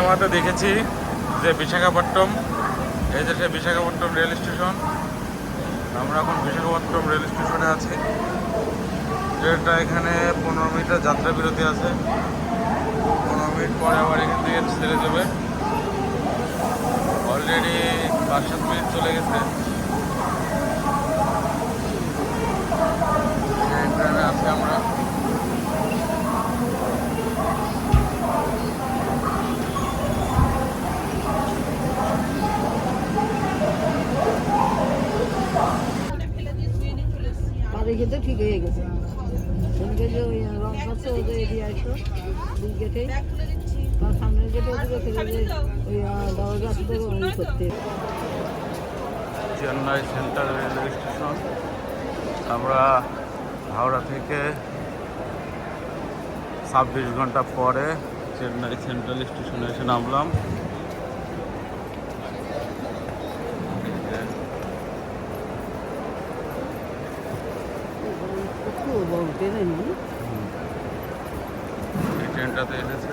সিনেমাতে দেখেছি যে বিশাখাপট্টনম, এই যে সে বিশাখাপট্টনম রেল স্টেশন। আমরা এখন বিশাখাপট্টনম রেল স্টেশনে আছি। ট্রেনটা এখানে 15 মিনিটের যাত্রা বিরতি আছে। 15 মিনিট পরে আবার এখান থেকে ছেড়ে দেবে। অলরেডি 5-7 মিনিট চলে গেছে। ট্রেনে আছি আমরা। খেতে ঠিক হয়ে গেছে। যে ওই রং করছে ওদের এদিকে আসো দুই গেটে, তার সামনের গেটে ওদিকে ফেলে যে ওই দরজা আসতে ওই করতে। Chennai central railway station. আমরা হাওড়া থেকে 26 ঘন্টা পরে চেন্নাই সেন্ট্রাল স্টেশনে এসে নামলাম। এই ট্রেনটাতে এসেছে।